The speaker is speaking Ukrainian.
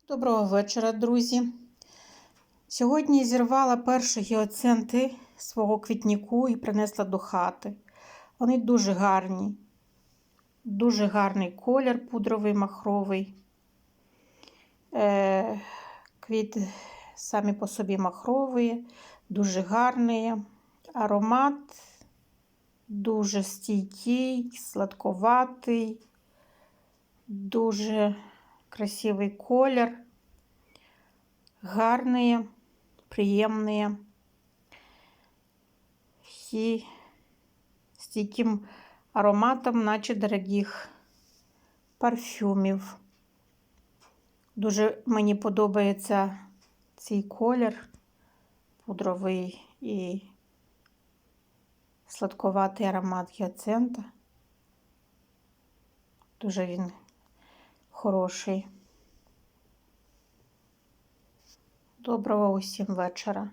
Доброго вечора, друзі. Сьогодні зірвала перші гіацинти свого квітнику і принесла до хати. Вони дуже гарні. Дуже гарний колір, пудровий, махровий. Квіти самі по собі махрові, дуже гарні. Аромат дуже стійкий, сладковатий, дуже красивий колір. Гарные, приємні і з таким ароматом, наче дорогих парфюмів. Дуже мені подобається цей колір пудровий і сладковатий аромат гіацинта. Дуже він хороший. Доброго усім вечора.